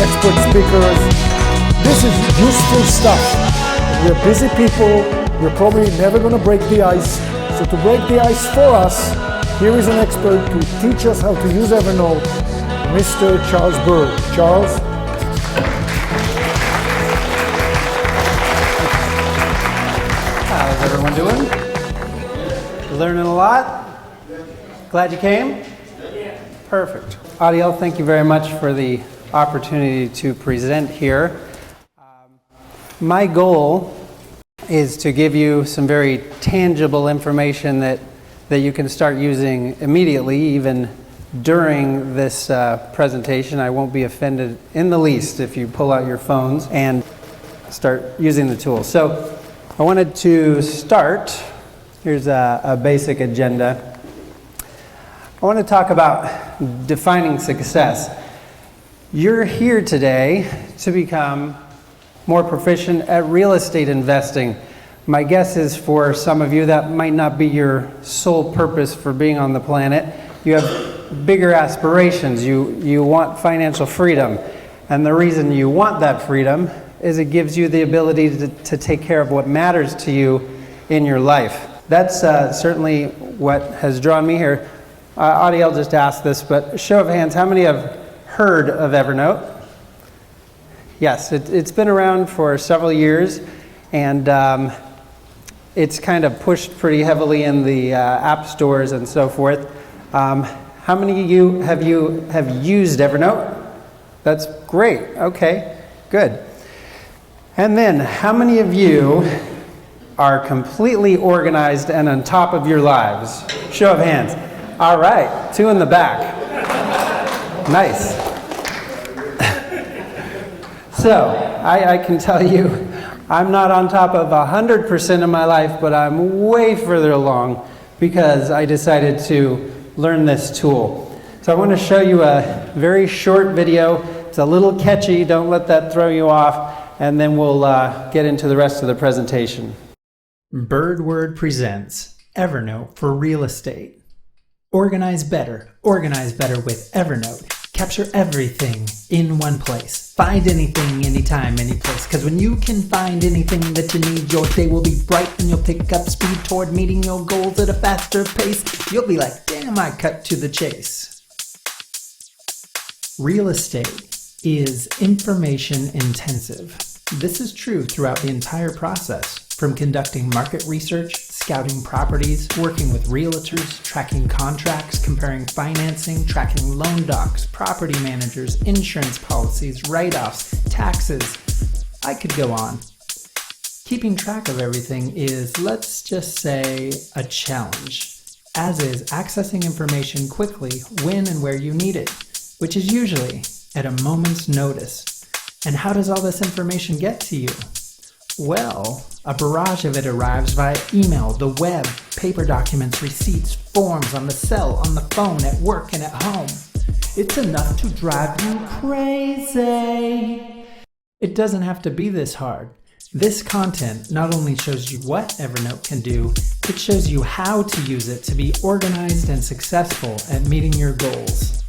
expert speakers. This is useful stuff. We're busy people. We're probably never going to break the ice. So to break the ice for us, here is an expert to teach us how to use Evernote, Mr. Charles Byrd. Charles? How's everyone doing? Learning a lot? Glad you came? Perfect. Adiel, thank you very much for the opportunity to present here. My goal is to give you some very tangible information that you can start using immediately, even during this presentation. I won't be offended in the least if you pull out your phones and start using the tool. So I wanted to start. Here's a basic agenda. I want to talk about defining success. You're here today to become more proficient at real estate investing. My guess is for some of you that might not be your sole purpose for being on the planet. You have bigger aspirations. You want financial freedom. And the reason you want that freedom is it gives you the ability to take care of what matters to you in your life. That's certainly what has drawn me here. Adiel just asked this, but show of hands, how many have heard of Evernote? Yes, it's been around for several years, and it's kind of pushed pretty heavily in the app stores and so forth. How many of you have used Evernote? That's great. Okay, good. And then, how many of you are completely organized and on top of your lives? Show of hands. All right, 2 in the back. Nice. So, I can tell you, I'm not on top of 100% of my life, but I'm way further along because I decided to learn this tool. So I want to show you a very short video. It's a little catchy, don't let that throw you off, and then we'll get into the rest of the presentation. Byrd presents Evernote for real estate. Organize better with Evernote. Capture everything in one place. Find anything, anytime, any place. Because when you can find anything that you need, your day will be bright and you'll pick up speed toward meeting your goals at a faster pace. You'll be like, damn, I cut to the chase. Real estate is information intensive. This is true throughout the entire process. From conducting market research, scouting properties, working with realtors, tracking contracts, comparing financing, tracking loan docs, property managers, insurance policies, write-offs, taxes. I could go on. Keeping track of everything is, let's just say, a challenge, as is accessing information quickly when and where you need it, which is usually at a moment's notice. And how does all this information get to you? Well, a barrage of it arrives via email, the web, paper documents, receipts, forms, on the cell, on the phone, at work, and at home. It's enough to drive you crazy. It doesn't have to be this hard. This content not only shows you what Evernote can do, it shows you how to use it to be organized and successful at meeting your goals.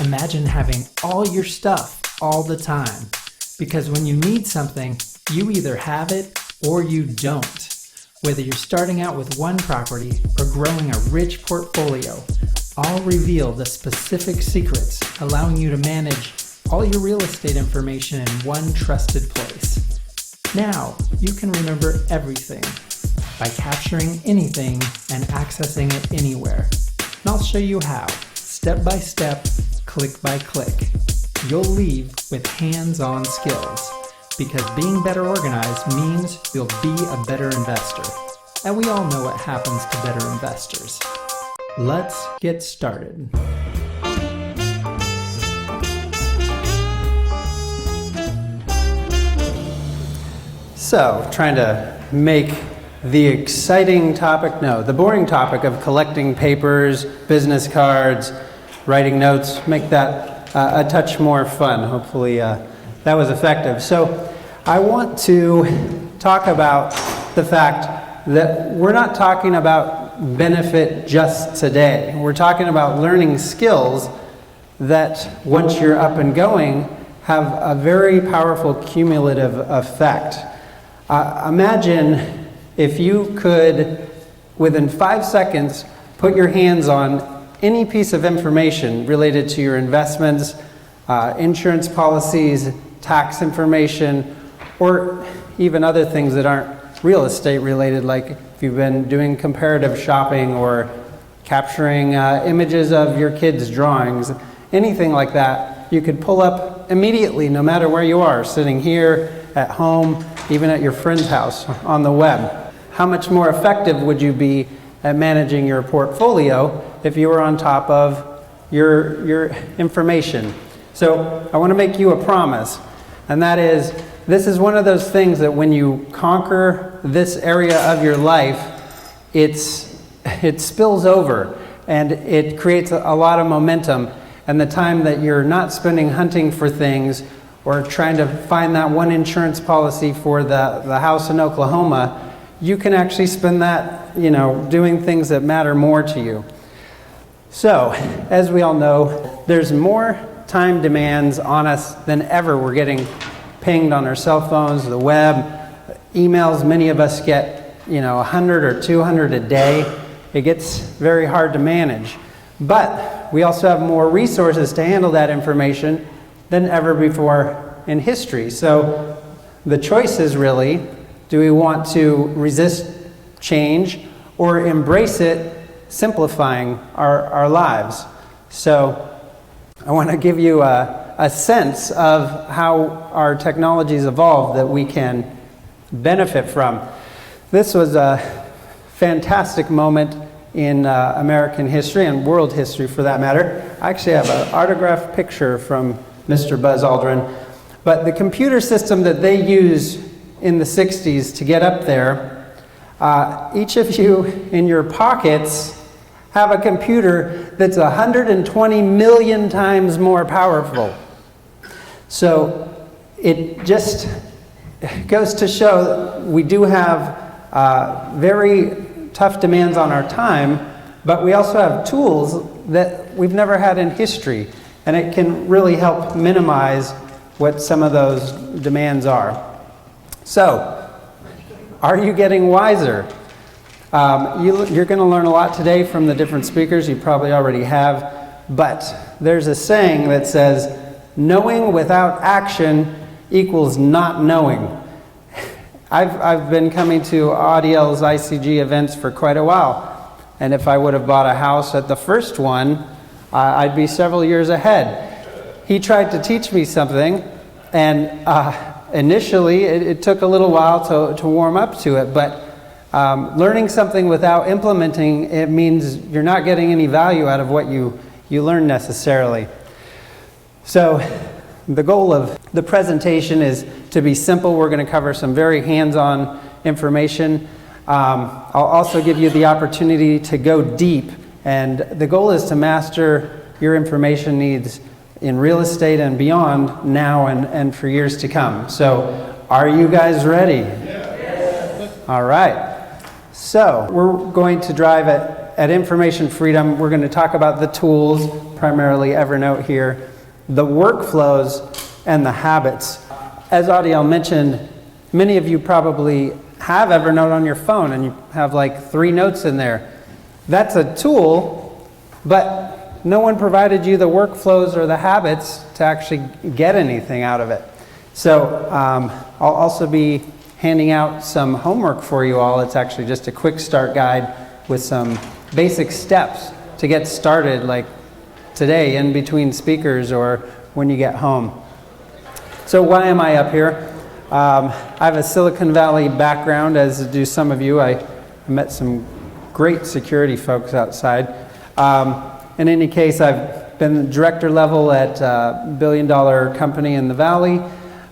Imagine having all your stuff all the time, because when you need something, you either have it or you don't. Whether you're starting out with one property or growing a rich portfolio, all reveal the specific secrets, allowing you to manage all your real estate information in one trusted place. Now, you can remember everything by capturing anything and accessing it anywhere. And I'll show you how, step by step, click by click. You'll leave with hands-on skills. Because being better organized means you'll be a better investor. And we all know what happens to better investors. Let's get started. So, trying to make the exciting topic, no, the boring topic of collecting papers, business cards, writing notes, make that a touch more fun. Hopefully that was effective. So I want to talk about the fact that we're not talking about benefit just today. We're talking about learning skills that once you're up and going, have a very powerful cumulative effect. Imagine if you could, within 5 seconds, put your hands on any piece of information related to your investments, insurance policies, tax information, or even other things that aren't real estate related, like if you've been doing comparative shopping or capturing images of your kids' drawings, anything like that, you could pull up immediately, no matter where you are, sitting here, at home, even at your friend's house, on the web. How much more effective would you be at managing your portfolio if you were on top of your information? So I want to make you a promise, and that is, this is one of those things that when you conquer this area of your life, it spills over and it creates a lot of momentum. And the time that you're not spending hunting for things or trying to find that one insurance policy for the house in Oklahoma, you can actually spend that, doing things that matter more to you. So, as we all know, there's more time demands on us than ever. We're getting pinged on our cell phones, the web, emails. Many of us get, 100 or 200 a day. It gets very hard to manage. But we also have more resources to handle that information than ever before in history. So the choice is really, do we want to resist change or embrace it, simplifying our lives? So I want to give you a sense of how our technologies evolved that we can benefit from. This was a fantastic moment in American history and world history for that matter. I actually have an autographed picture from Mr. Buzz Aldrin. But the computer system that they used in the 60s to get up there, each of you in your pockets have a computer that's 120 million times more powerful. So it just goes to show that we do have very tough demands on our time, but we also have tools that we've never had in history, and it can really help minimize what some of those demands are. So, are you getting wiser? You're going to learn a lot today from the different speakers. You probably already have, but there's a saying that says, knowing without action equals not knowing. I've been coming to Audiel's ICG events for quite a while, and if I would have bought a house at the first one, I'd be several years ahead. He tried to teach me something, and initially it took a little while to warm up to it, but learning something without implementing it means you're not getting any value out of what you learn necessarily. So the goal of the presentation is to be simple. We're going to cover some very hands-on information. I'll also give you the opportunity to go deep, and the goal is to master your information needs in real estate and beyond now and for years to come. So, are you guys ready? Yes. All right. So, we're going to drive at Information Freedom. We're going to talk about the tools, primarily Evernote here, the workflows, and the habits. As Audiel mentioned, many of you probably have Evernote on your phone and you have like 3 notes in there. That's a tool, but no one provided you the workflows or the habits to actually get anything out of it. So I'll also be handing out some homework for you all. It's actually just a quick start guide with some basic steps to get started, like today in between speakers or when you get home. So why am I up here? I have a Silicon Valley background, as do some of you. I met some great security folks outside. In any case, I've been director level at a billion-dollar company in the Valley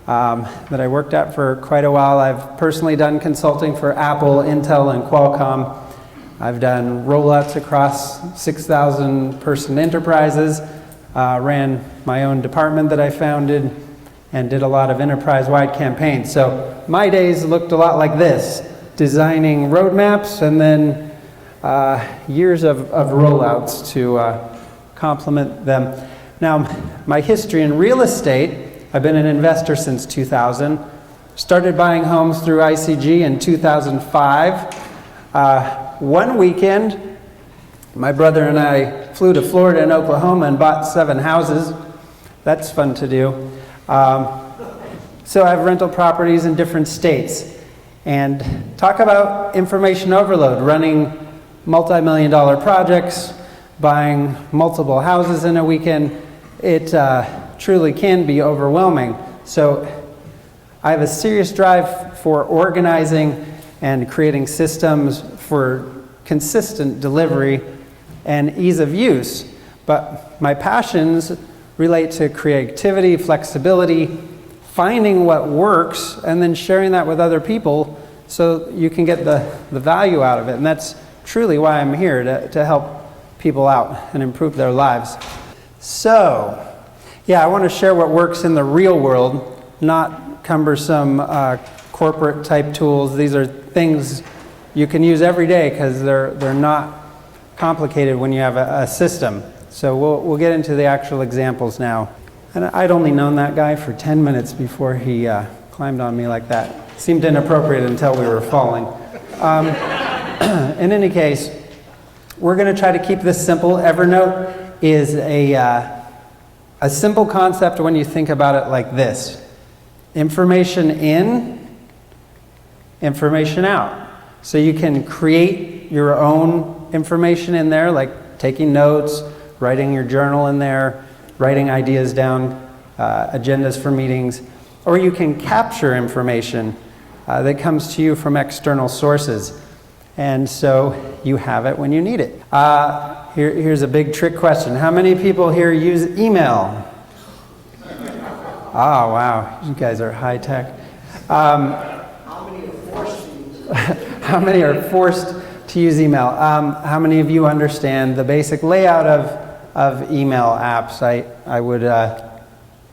that I worked at for quite a while. I've personally done consulting for Apple, Intel, and Qualcomm. I've done rollouts across 6,000 person enterprises, ran my own department that I founded, and did a lot of enterprise-wide campaigns. So my days looked a lot like this, designing roadmaps and then years of rollouts to complement them. Now, my history in real estate, I've been an investor since 2000. Started buying homes through ICG in 2005. One weekend, my brother and I flew to Florida and Oklahoma and bought 7 houses. That's fun to do. So I have rental properties in different states. And talk about information overload, running multi-million-dollar projects, buying multiple houses in a weekend. It truly can be overwhelming. So I have a serious drive for organizing and creating systems for consistent delivery and ease of use. But my passions relate to creativity, flexibility, finding what works, and then sharing that with other people so you can get the value out of it. And that's truly why I'm here, to help people out and improve their lives. So, yeah, I want to share what works in the real world, not cumbersome corporate type tools. These are things you can use every day because they're not complicated when you have a system. So we'll get into the actual examples now. And I'd only known that guy for 10 minutes before he climbed on me like that. Seemed inappropriate until we were falling. In any case, we're going to try to keep this simple. Evernote is a simple concept when you think about it like this. Information in, information out. So you can create your own information in there, like taking notes, writing your journal in there, writing ideas down, agendas for meetings, or you can capture information that comes to you from external sources. And so you have it when you need it. Here's a big trick question. How many people here use email? Oh, wow, you guys are high tech. How many are forced to use it? How many are forced to use email? How many of you understand the basic layout of email apps? I would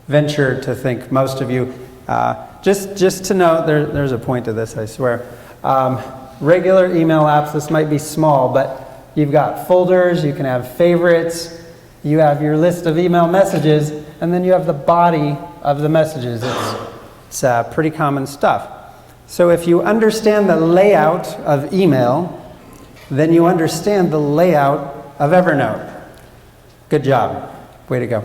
venture to think most of you. Just to note, there's a point to this, I swear. Regular email apps, this might be small, but you've got folders, you can have favorites, you have your list of email messages, and then you have the body of the messages. It's pretty common stuff. So if you understand the layout of email, then you understand the layout of Evernote. Good job. Way to go.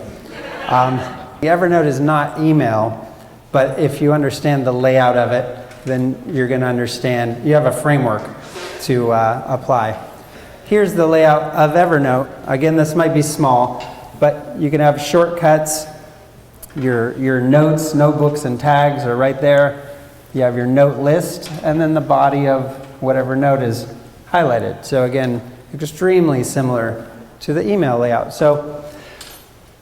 The Evernote is not email, but if you understand the layout of it, then you're going to understand, you have a framework to apply. Here's the layout of Evernote. Again, this might be small, but you can have shortcuts. Your notes, notebooks, and tags are right there. You have your note list, and then the body of whatever note is highlighted. So again, extremely similar to the email layout. So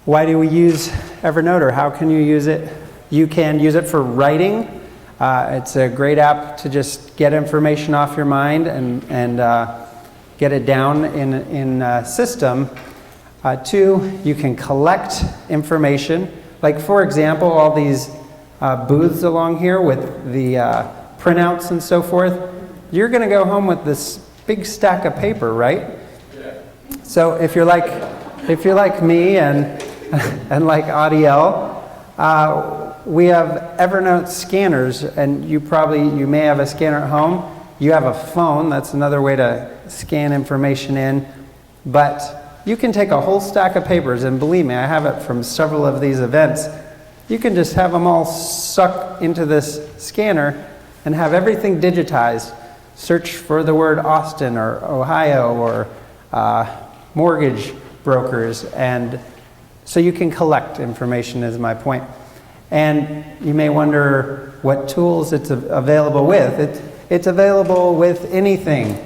why do we use Evernote, or how can you use it? You can use it for writing. It's a great app to just get information off your mind and get it down in a system. 2, you can collect information. Like, for example, all these booths along here with the printouts and so forth. You're going to go home with this big stack of paper, right? Yeah. So if you're like me and like Adiel, we have Evernote scanners, and you may have a scanner at home. You have a phone. That's another way to scan information in. But you can take a whole stack of papers, and believe me, I have it from several of these events. You can just have them all sucked into this scanner and have everything digitized. Search for the word Austin or Ohio or mortgage brokers, and so you can collect information, is my point. And you may wonder what tools it's available with. It's available with anything,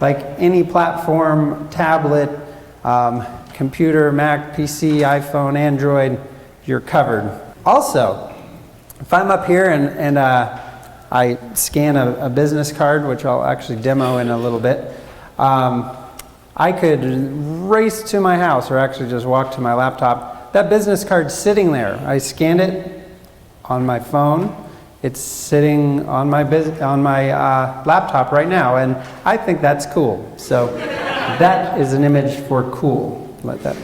like any platform, tablet, computer, Mac, PC, iPhone, Android, you're covered. Also, if I'm up here and I scan a business card, which I'll actually demo in a little bit, I could race to my house, or actually just walk to my laptop. That business card's sitting there. I scanned it on my phone. It's sitting on my laptop right now, and I think that's cool. So that is an image for cool. Let that.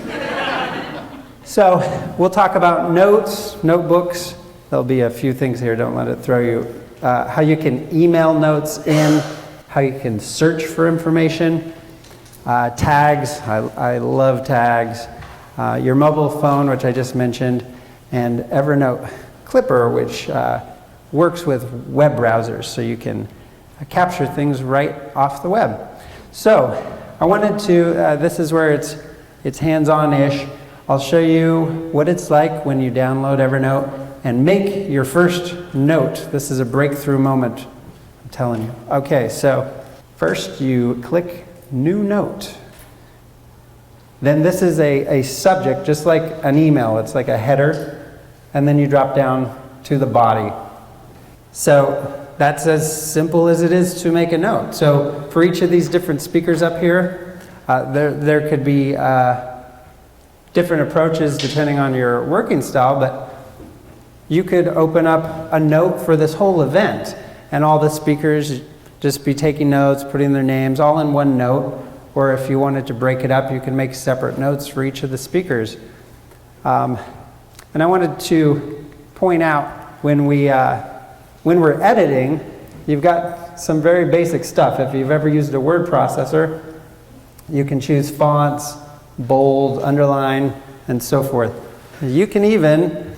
So we'll talk about notes, notebooks. There'll be a few things here, don't let it throw you. How you can email notes in, how you can search for information, tags, I love tags, your mobile phone, which I just mentioned, and Evernote Clipper, which works with web browsers, so you can capture things right off the web. So I wanted to, this is where it's hands-on-ish. I'll show you what it's like when you download Evernote and make your first note. This is a breakthrough moment, I'm telling you. Okay, so first you click New Note. Then this is a subject, just like an email. It's like a header, and then you drop down to the body. So that's as simple as it is to make a note. So for each of these different speakers up here, there could be different approaches depending on your working style, but you could open up a note for this whole event, and all the speakers just be taking notes, putting their names all in one note, or if you wanted to break it up, you can make separate notes for each of the speakers. And I wanted to point out when we're editing, you've got some very basic stuff. If you've ever used a word processor, you can choose fonts, bold, underline, and so forth. You can even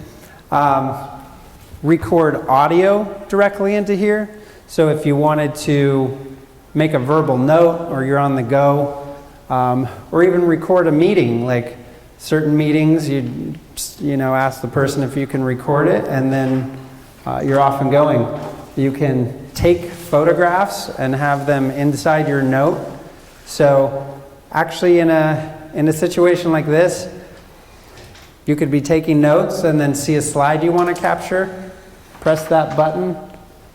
record audio directly into here. So if you wanted to make a verbal note, or you're on the go, or even record a meeting, like certain meetings, you know, ask the person if you can record it, and then you're off and going. You can take photographs and have them inside your note. So actually in a situation like this, you could be taking notes and then see a slide you want to capture, press that button,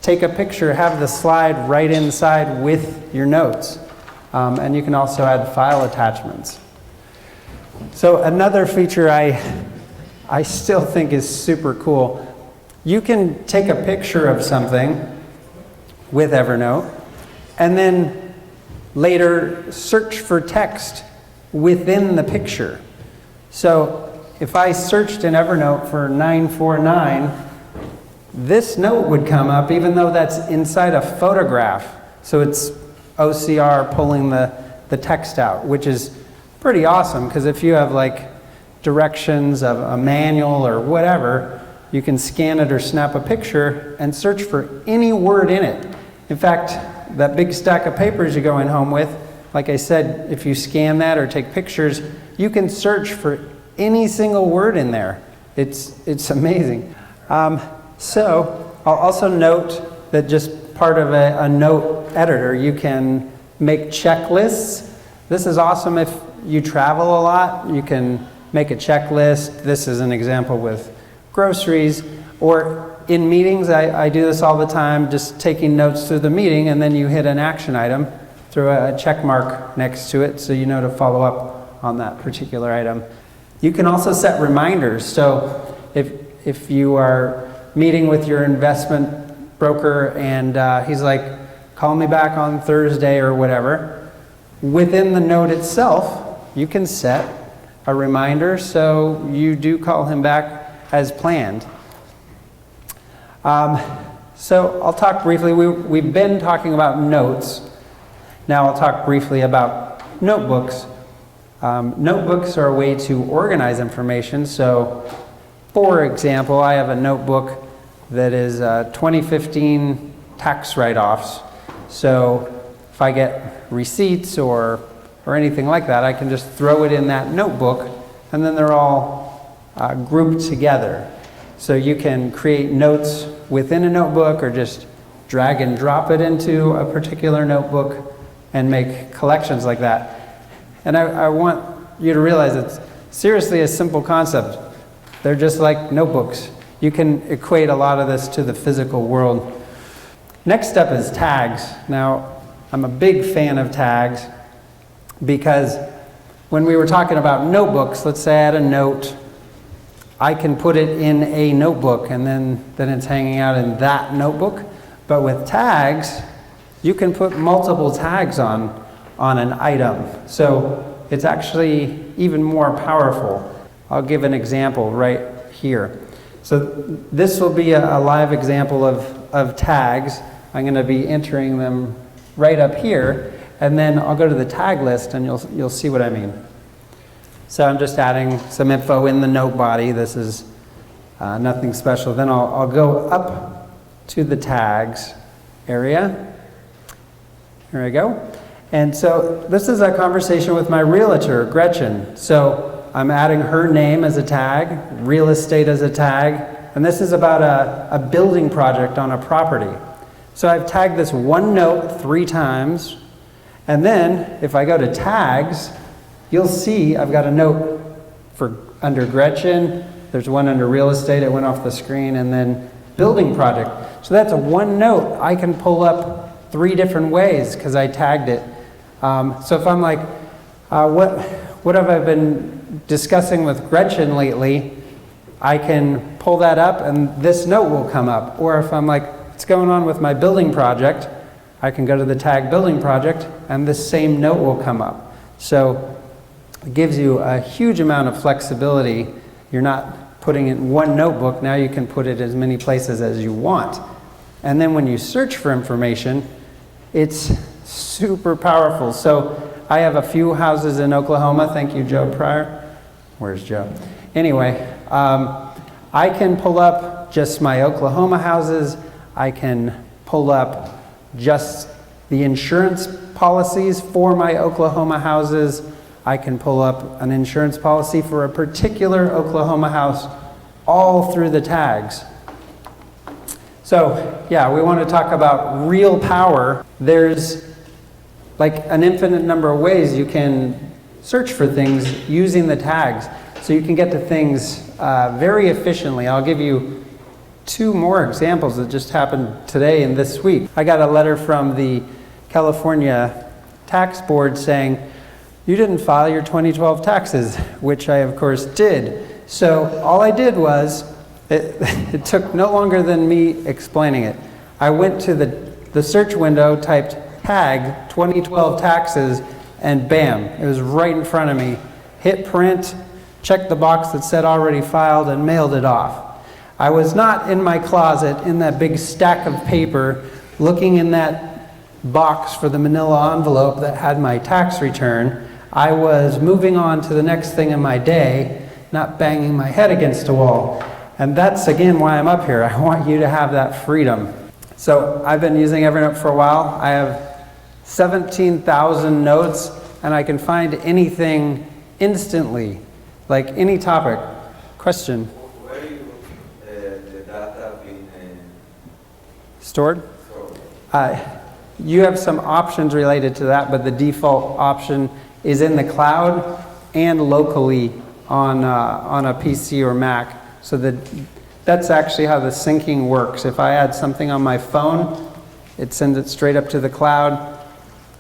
take a picture, have the slide right inside with your notes. And you can also add file attachments. So another feature I still think is super cool. You can take a picture of something with Evernote and then later search for text within the picture. So if I searched in Evernote for 949, this note would come up even though that's inside a photograph. So it's OCR pulling the text out, which is pretty awesome, because if you have like directions of a manual or whatever, you can scan it or snap a picture and search for any word in it. In fact, that big stack of papers you're going home with, like I said, if you scan that or take pictures, you can search for any single word in there. It's amazing. So I'll also note that just part of a note editor, you can make checklists. This is awesome if you travel a lot. You can make a checklist. This is an example with groceries, or in meetings, I do this all the time, just taking notes through the meeting, and then you hit an action item, throw a check mark next to it so you know to follow up on that particular item. You can also set reminders. So if you are meeting with your investment broker and he's like, call me back on Thursday or whatever, within the note itself, you can set a reminder so you do call him back as planned. So I'll talk briefly, we've been talking about notes. Now I'll talk briefly about notebooks. Notebooks are a way to organize information. So for example, I have a notebook that is 2015 tax write-offs. So if I get receipts or anything like that, I can just throw it in that notebook, and then they're all grouped together. So you can create notes within a notebook or just drag and drop it into a particular notebook and make collections like that. And I want you to realize it's seriously a simple concept. They're just like notebooks. You can equate a lot of this to the physical world. Next up is tags. Now, I'm a big fan of tags because when we were talking about notebooks, let's say I had a note, I can put it in a notebook and then it's hanging out in that notebook. But with tags, you can put multiple tags on an item. So it's actually even more powerful. I'll give an example right here. So this will be a live example of tags. I'm going to be entering them right up here, and then I'll go to the tag list and you'll see what I mean. So I'm just adding some info in the note body. This is nothing special. Then I'll go up to the tags area. Here I go. And so this is a conversation with my realtor, Gretchen. So I'm adding her name as a tag, real estate as a tag, and this is about a building project on a property. So I've tagged this one note 3 times, and then if I go to tags, you'll see I've got a note for under Gretchen, there's one under real estate, it went off the screen, and then building project. So that's a one note I can pull up 3 different ways because I tagged it. So if I'm like, what have I been discussing with Gretchen lately, I can pull that up and this note will come up. Or if I'm like, what's going on with my building project, I can go to the tag building project and this same note will come up. So it gives you a huge amount of flexibility. You're not putting it in one notebook, now you can put it as many places as you want. And then when you search for information, it's super powerful. So I have a few houses in Oklahoma. Thank you, Joe Pryor. Where's Joe? Anyway, I can pull up just my Oklahoma houses. I can pull up just the insurance policies for my Oklahoma houses. I can pull up an insurance policy for a particular Oklahoma house, all through the tags. So yeah, we want to talk about real power. There's like an infinite number of ways you can search for things using the tags. So you can get to things very efficiently. I'll give you 2 more examples that just happened today and this week. I got a letter from the California Tax Board saying, you didn't file your 2012 taxes, which I of course did. So all I did was, it took no longer than me explaining it. I went to the search window, typed tag 2012 taxes, and bam, it was right in front of me. Hit print, checked the box that said already filed, and mailed it off. I was not in my closet in that big stack of paper looking in that box for the manila envelope that had my tax return. I was moving on to the next thing in my day, not banging my head against a wall. And that's again why I'm up here. I want you to have that freedom. So I've been using Evernote for a while. I have 17,000 notes, and I can find anything instantly, like any topic. Question? Where you the data being Stored? You have some options related to that, but the default option is in the cloud and locally on a PC or Mac. So that's actually how the syncing works. If I add something on my phone, it sends it straight up to the cloud,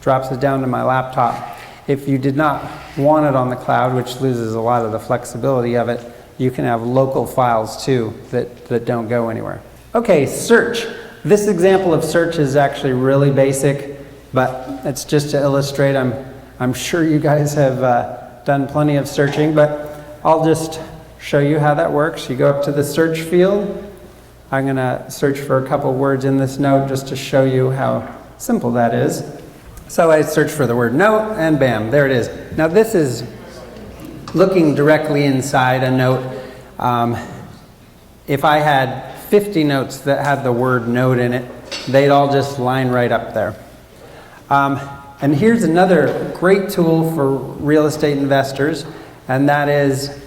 drops it down to my laptop. If you did not want it on the cloud, which loses a lot of the flexibility of it, you can have local files too that don't go anywhere. Okay, search. This example of search is actually really basic, but it's just to illustrate. I'm sure you guys have done plenty of searching, but I'll just show you how that works. You go up to the search field. I'm going to search for a couple words in this note just to show you how simple that is. So I search for the word note, and bam, there it is. Now this is looking directly inside a note. If I had 50 notes that had the word note in it, they'd all just line right up there. And here's another great tool for real estate investors, and that is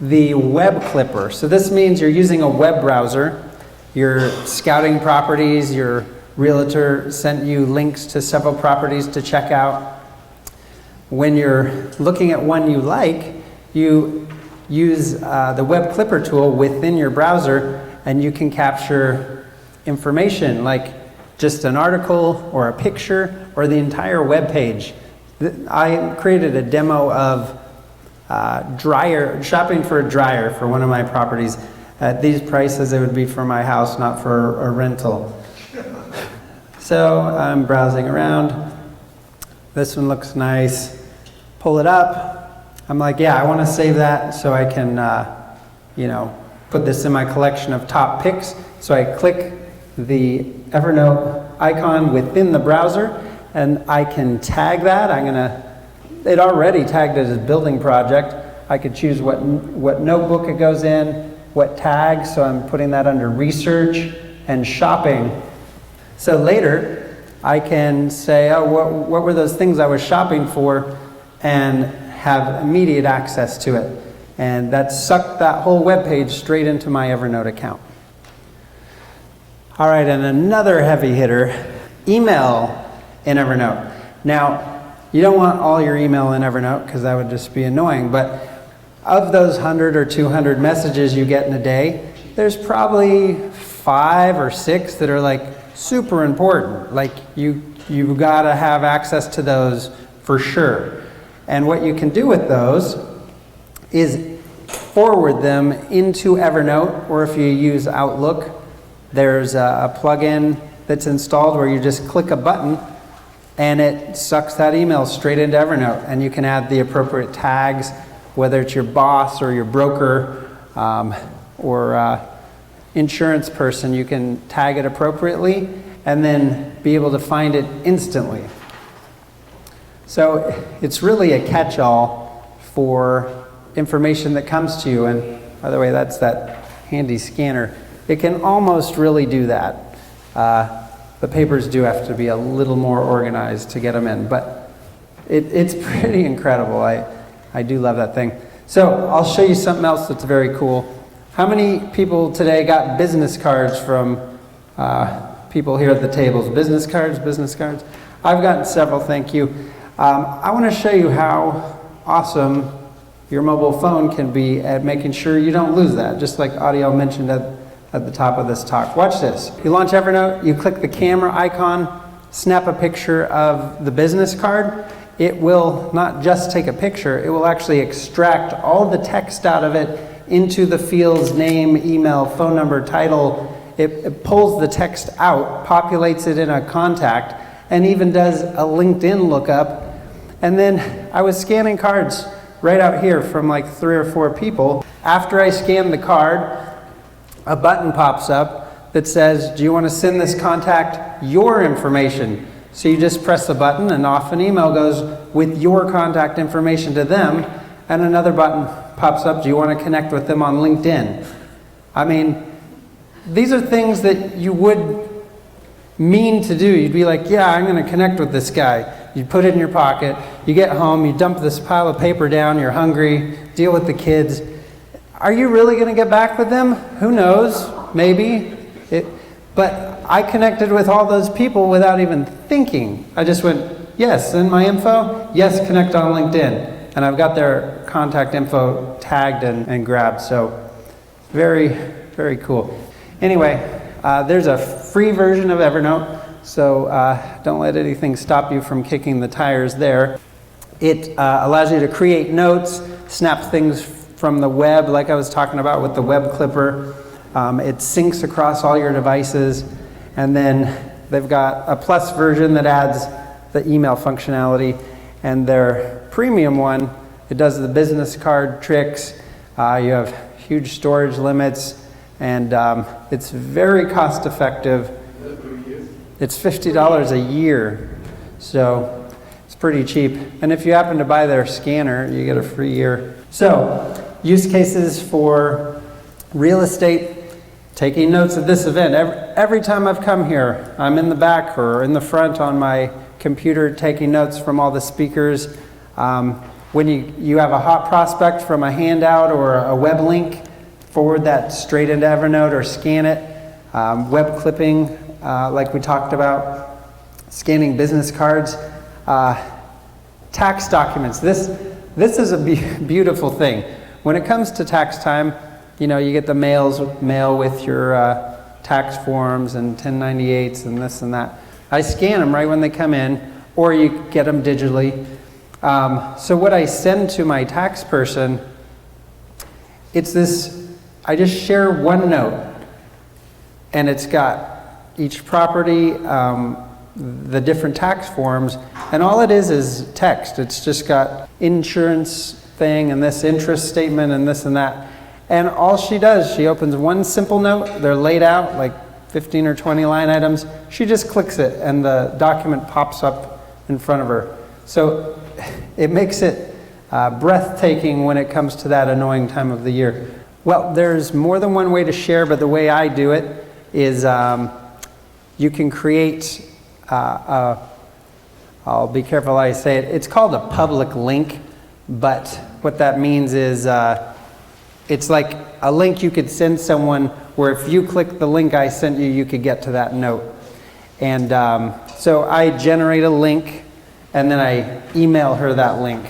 the web clipper. So this means you're using a web browser, you're scouting properties, your realtor sent you links to several properties to check out. When you're looking at one you like, you use the web clipper tool within your browser, and you can capture information like just an article or a picture or the entire web page. I created a demo of shopping for a dryer for one of my properties. At these prices, it would be for my house, not for a rental. So I'm browsing around. This one looks nice. Pull it up. I'm like, yeah, I want to save that so I can, put this in my collection of top picks. So I click the Evernote icon within the browser, and I can tag that. It already tagged it as building project. I could choose what notebook it goes in, what tag, so I'm putting that under research and shopping. So later, I can say, oh, what were those things I was shopping for, and have immediate access to it. And that sucked that whole web page straight into my Evernote account. All right, and another heavy hitter, email in Evernote. Now, you don't want all your email in Evernote because that would just be annoying, but of those 100 or 200 messages you get in a day, there's probably 5 or 6 that are like super important. Like you've got to have access to those for sure. And what you can do with those is forward them into Evernote, or if you use Outlook, there's a plugin that's installed where you just click a button and it sucks that email straight into Evernote, and you can add the appropriate tags, whether it's your boss or your broker or insurance person. You can tag it appropriately and then be able to find it instantly. So it's really a catch-all for information that comes to you. And by the way, that's that handy scanner. It can almost really do that. The papers do have to be a little more organized to get them in, but it's pretty incredible. I do love that thing. So I'll show you something else that's very cool. How many people today got business cards from people here at the tables? Business cards, business cards? I've gotten several, thank you. I want to show you how awesome your mobile phone can be at making sure you don't lose that, just like Audio mentioned at the top of this talk. Watch this. You launch Evernote, you click the camera icon, snap a picture of the business card. It will not just take a picture, it will actually extract all the text out of it into the fields: name, email, phone number, title. It pulls the text out, populates it in a contact, and even does a LinkedIn lookup. And then I was scanning cards right out here from like 3 or 4 people. After I scan the card, a button pops up that says, do you want to send this contact your information? So you just press the button and off an email goes with your contact information to them, and another button pops up, do you want to connect with them on LinkedIn? I mean, these are things that you would mean to do. You'd be like, yeah, I'm going to connect with this guy. You'd put it in your pocket, you get home, you dump this pile of paper down, you're hungry, deal with the kids. Are you really going to get back with them? Who knows? Maybe. But I connected with all those people without even thinking. I just went, yes, send my info. Yes, connect on LinkedIn. And I've got their contact info tagged and grabbed. So very, very cool. Anyway, there's a free version of Evernote. So don't let anything stop you from kicking the tires there. It allows you to create notes, snap things from the web, like I was talking about with the web clipper. It syncs across all your devices, and then they've got a plus version that adds the email functionality, and their premium one, it does the business card tricks. You have huge storage limits, and it's very cost effective. It's $50 a year, so it's pretty cheap. And if you happen to buy their scanner, you get a free year. So, use cases for real estate, taking notes at this event. Every time I've come here, I'm in the back or in the front on my computer taking notes from all the speakers. When you have a hot prospect from a handout or a web link, forward that straight into Evernote or scan it. Web clipping, like we talked about, scanning business cards, tax documents. This is a beautiful thing. When it comes to tax time, you know, you get the mail with your tax forms and 1098s and this and that. I scan them right when they come in, or you get them digitally. So what I send to my tax person, it's this, I just share one note, and it's got each property, the different tax forms, and all it is text. It's just got insurance thing and this interest statement and this and that. And all she does, she opens one simple note. They're laid out like 15 or 20 line items. She just clicks it and the document pops up in front of her. So it makes it breathtaking when it comes to that annoying time of the year. Well, there's more than one way to share, but the way I do it is you can create, I'll be careful how I say it, it's called a public link, but what that means is it's like a link you could send someone where if you click the link I sent you, you could get to that note. And so I generate a link and then I email her that link.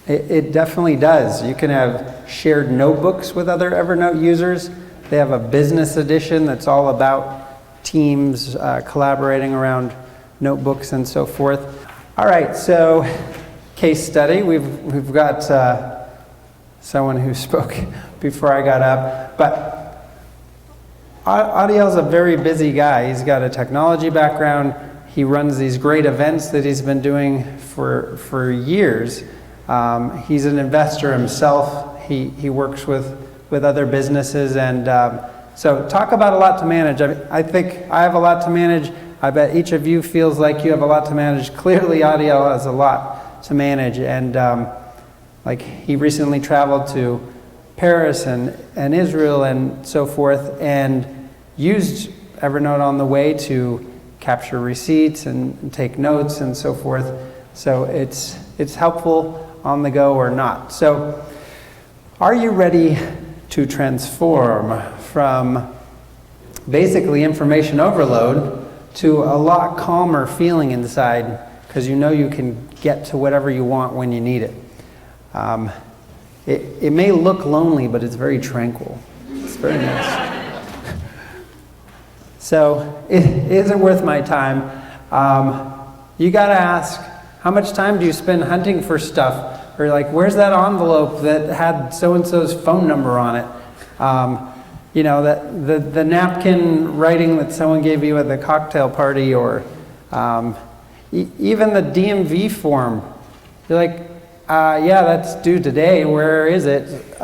It definitely does. You can have shared notebooks with other Evernote users. They have a business edition that's all about teams collaborating around notebooks and so forth. All right, so case study. We've got someone who spoke before I got up, but Adiel's a very busy guy. He's got a technology background. He runs these great events that he's been doing for years. He's an investor himself. He works with other businesses, and so talk about a lot to manage. I think I have a lot to manage. I bet each of you feels like you have a lot to manage. Clearly, Adiel has a lot to manage, and like he recently traveled to Paris and Israel and so forth, and used Evernote on the way to capture receipts and take notes and so forth. So it's helpful on the go or not. So are you ready to transform from basically information overload to a lot calmer feeling inside because you know you can get to whatever you want when you need it? It may look lonely, but it's very tranquil. It's very nice. So is it worth my time? You got to ask, how much time do you spend hunting for stuff? Or like, where's that envelope that had so-and-so's phone number on it? You know, that the napkin writing that someone gave you at the cocktail party, or even the DMV form. You're like, yeah, that's due today. Where is it?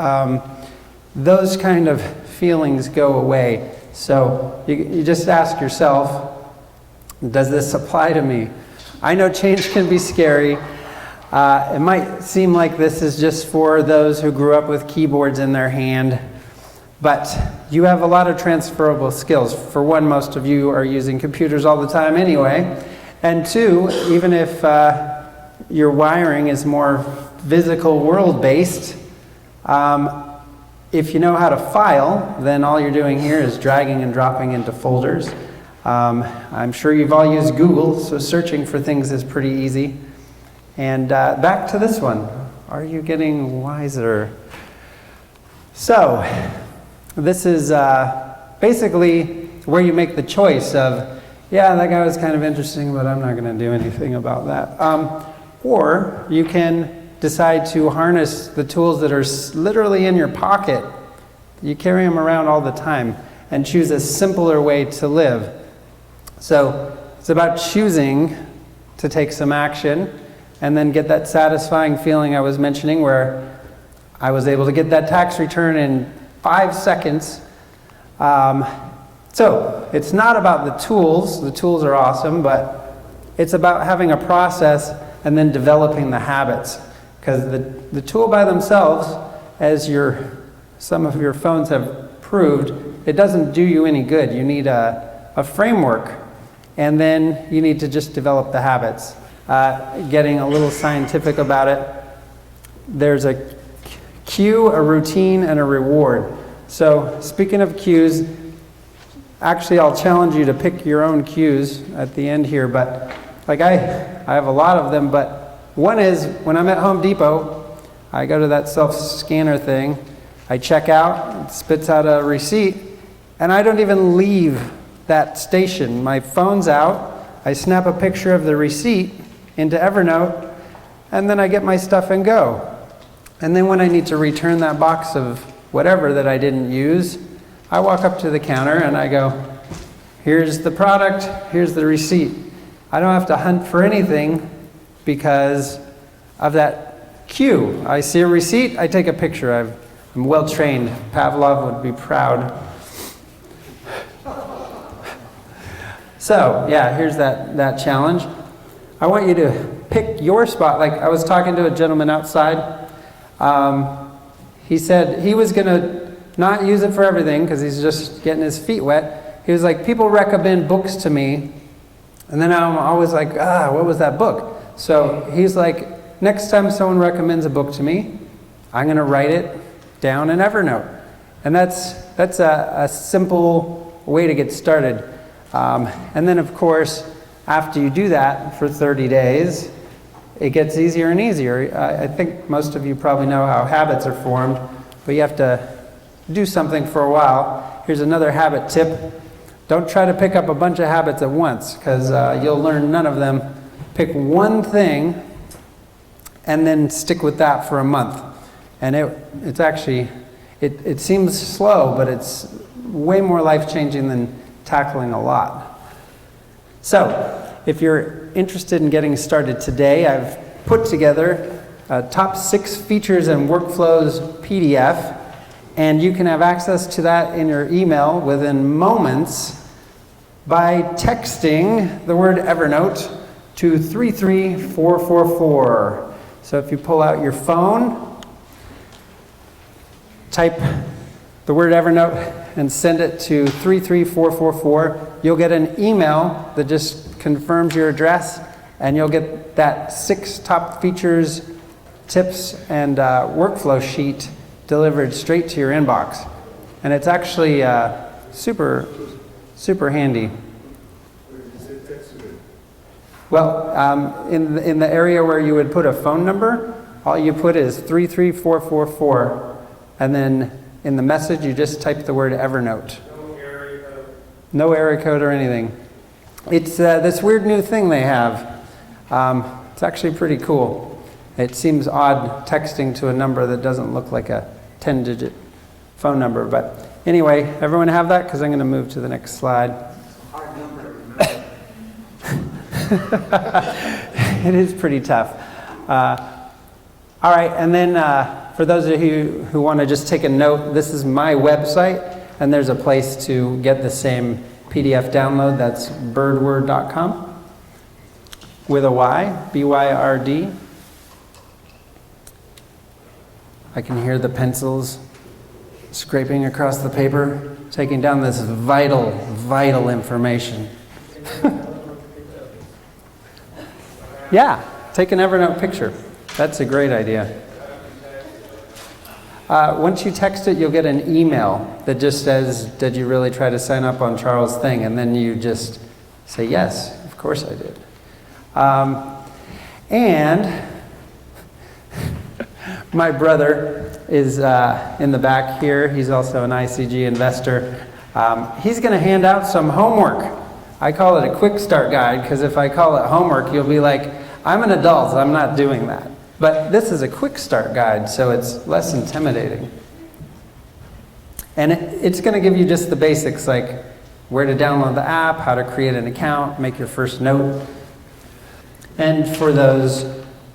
Those kind of feelings go away. So you just ask yourself, does this apply to me? I know change can be scary. It might seem like this is just for those who grew up with keyboards in their hand, but you have a lot of transferable skills. For one, most of you are using computers all the time anyway. And two, even if your wiring is more physical world-based, if you know how to file, then all you're doing here is dragging and dropping into folders. I'm sure you've all used Google, so searching for things is pretty easy. And back to this one. Are you getting wiser? So, this is basically where you make the choice of, yeah, that guy was kind of interesting, but I'm not going to do anything about that. Or you can decide to harness the tools that are literally in your pocket. You carry them around all the time and choose a simpler way to live. So it's about choosing to take some action and then get that satisfying feeling I was mentioning where I was able to get that tax return in 5 seconds. So it's not about the tools. The tools are awesome, but it's about having a process and then developing the habits. Because the tool by themselves, as some of your phones have proved, it doesn't do you any good. You need a framework, and then you need to just develop the habits. Getting a little scientific about it, there's a cue, a routine, and a reward. So speaking of cues, actually I'll challenge you to pick your own cues at the end here, but like I have a lot of them, but one is when I'm at Home Depot, I go to that self-scanner thing, I check out, it spits out a receipt, and I don't even leave that station. My phone's out, I snap a picture of the receipt into Evernote, and then I get my stuff and go. And then when I need to return that box of whatever that I didn't use, I walk up to the counter and I go, here's the product, here's the receipt. I don't have to hunt for anything because of that cue. I see a receipt, I take a picture. I'm well trained. Pavlov would be proud. So, yeah, here's that challenge. I want you to pick your spot. Like, I was talking to a gentleman outside. He said he was going to not use it for everything because he's just getting his feet wet. He was like, people recommend books to me, and then I'm always like, what was that book? So he's like, next time someone recommends a book to me, I'm going to write it down in Evernote. And that's a simple way to get started. And then, of course, after you do that for 30 days, it gets easier and easier. I think most of you probably know how habits are formed, but you have to do something for a while. Here's another habit tip. Don't try to pick up a bunch of habits at once, because you'll learn none of them. Pick one thing and then stick with that for a month. And it's actually, it seems slow, but it's way more life-changing than tackling a lot. So, if you're interested in getting started today, I've put together a top 6 features and workflows PDF, and you can have access to that in your email within moments by texting the word Evernote to 33444. So if you pull out your phone, type the word Evernote and send it to 33444, you'll get an email that just confirms your address, and you'll get that 6 top features, tips, and workflow sheet delivered straight to your inbox. And it's actually super, super handy. Well, in the area where you would put a phone number, all you put is 33444, and then in the message you just type the word Evernote. No area code or anything. It's this weird new thing they have. It's actually pretty cool. It seems odd texting to a number that doesn't look like a 10-digit phone number. But anyway, everyone have that? Because I'm going to move to the next slide. Hard number to remember. It is pretty tough. All right, and then for those of you who want to just take a note, this is my website, and there's a place to get the same PDF download. That's byrdword.com with a Y, B-Y-R-D. I can hear the pencils scraping across the paper, taking down this vital, vital information. Yeah, take an Evernote picture. That's a great idea. Once you text it, you'll get an email that just says, did you really try to sign up on Charles' thing? And then you just say, yes, of course I did. And my brother is in the back here. He's also an ICG investor. He's going to hand out some homework. I call it a quick start guide, because if I call it homework, you'll be like, I'm an adult, I'm not doing that. But this is a quick start guide, so it's less intimidating. And it's going to give you just the basics, like where to download the app, how to create an account, make your first note. And for those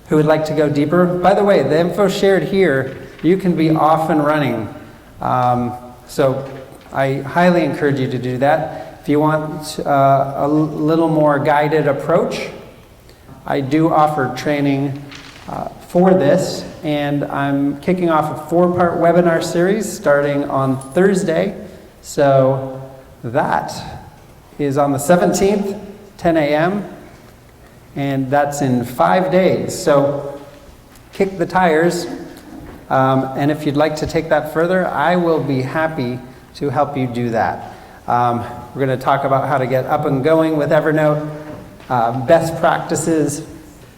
who would like to go deeper, by the way, the info shared here, you can be off and running. So I highly encourage you to do that. If you want a little more guided approach, I do offer training for this, and I'm kicking off a 4-part webinar series starting on Thursday. So that is on the 17th, 10 a.m., and that's in 5 days. So kick the tires, and if you'd like to take that further, I will be happy to help you do that. We're going to talk about how to get up and going with Evernote, best practices,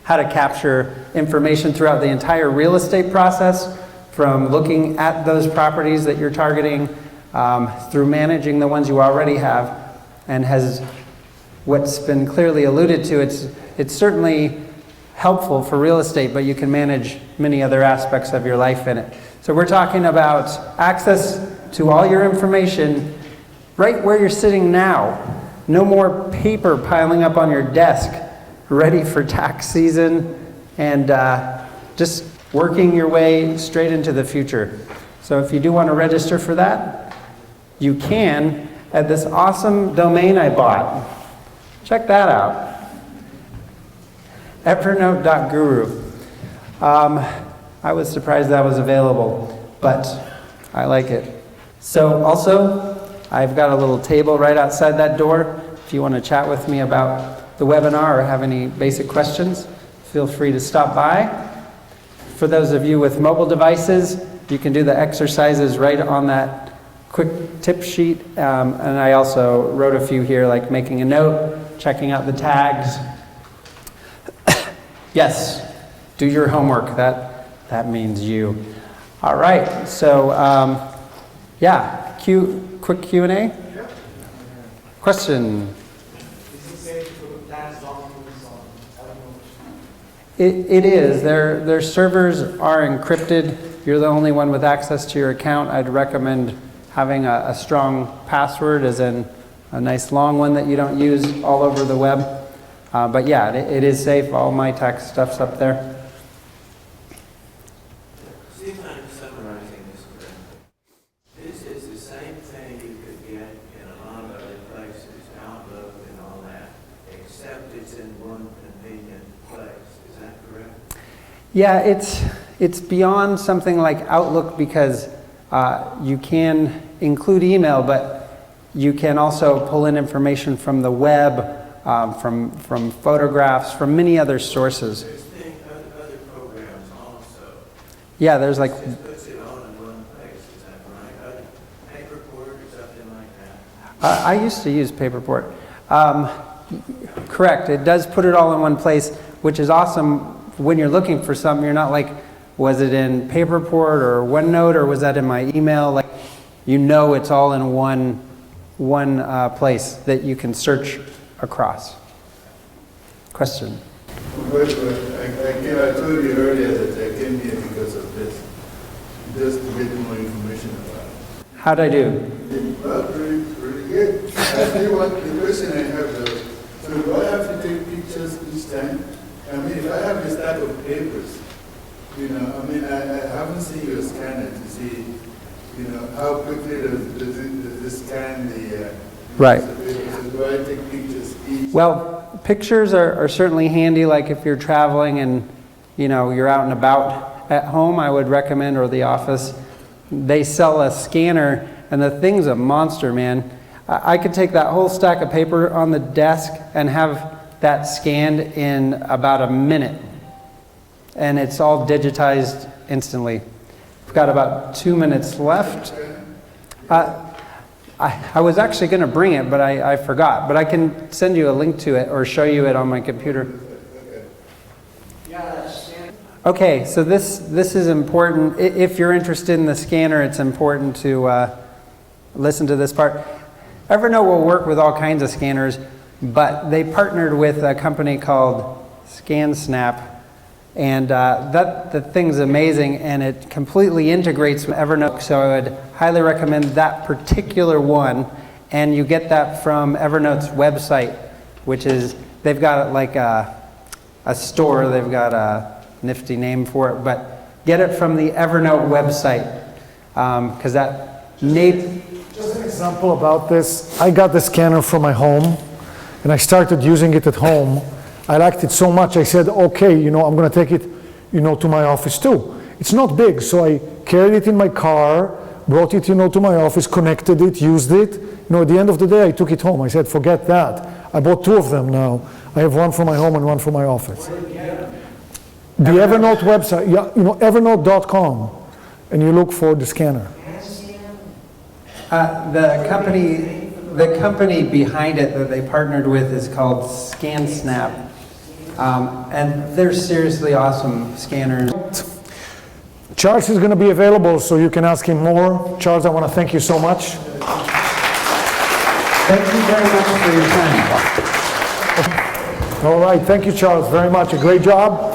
how to capture information throughout the entire real estate process, from looking at those properties that you're targeting, through managing the ones you already have, and has what's been clearly alluded to, it's certainly helpful for real estate, but you can manage many other aspects of your life in it. So we're talking about access to all your information right where you're sitting now. No more paper piling up on your desk. ready for tax season, and just working your way straight into the future. So if you do want to register for that, you can at this awesome domain I bought. Check that out. Evernote.guru. I was surprised that was available, but I like it. So also, I've got a little table right outside that door. If you want to chat with me about the webinar or have any basic questions, feel free to stop by. For those of you with mobile devices, you can do the exercises right on that quick tip sheet. And I also wrote a few here, like making a note, checking out the tags. Yes, do your homework. That means you. All right, so yeah, quick Q&A. Question? It is. Their servers are encrypted. You're the only one with access to your account. I'd recommend having a strong password, as in a nice long one that you don't use all over the web. But yeah, it is safe. All my tax stuff's up there. See if I'm summarizing this correctly. This is the same thing you could get in a lot of other places, Outlook and all that, except it's in one convenient place. Is that correct? Yeah, it's beyond something like Outlook, because you can include email, but you can also pull in information from the web, from photographs, from many other sources. There's other programs also. Yeah, there's like... It puts it all in one place, is that right? Other Paperport or something like that? I used to use Paperport. Correct, it does put it all in one place, which is awesome. When you're looking for something, you're not like, was it in Paperport or OneNote, or was that in my email? Like, you know, it's all in one place that you can search across. Question? I told you earlier that I came here because of this, just to get more information about it. How'd I do? Well, pretty good. I tell you what, the question I have though, so do I have to take pictures each time? I mean, if I have a stack of papers, you know, I mean, I haven't seen your scanner to see, you know, how quickly does it scan the Right. So do I take pictures each? Well, pictures are certainly handy, like if you're traveling and, you know, you're out and about. At home, I would recommend, or the office, they sell a scanner, and the thing's a monster, man. I could take that whole stack of paper on the desk and have that scanned in about a minute. And it's all digitized instantly. We've got about 2 minutes left. I was actually going to bring it, but I forgot. But I can send you a link to it or show you it on my computer. Okay, so this is important. If you're interested in the scanner, it's important to listen to this part. Evernote will work with all kinds of scanners, but they partnered with a company called ScanSnap, and the thing's amazing, and it completely integrates with Evernote, so I would highly recommend that particular one, and you get that from Evernote's website, which is, they've got like a store, they've got a nifty name for it, but get it from the Evernote website, because that Just an example about this, I got the scanner from my home, and I started using it at home. I liked it so much, I said, okay, you know, I'm going to take it, you know, to my office too. It's not big, so I carried it in my car, brought it, you know, to my office, connected it, used it. You know, at the end of the day, I took it home. I said, forget that. I bought 2 of them now. I have one for my home and one for my office. The Evernote website, yeah, you know, evernote.com, and you look for the scanner. The company behind it that they partnered with is called ScanSnap. And they're seriously awesome scanners. Charles is going to be available, so you can ask him more. Charles, I want to thank you so much. Thank you very much for your time. All right, thank you, Charles, very much. A great job.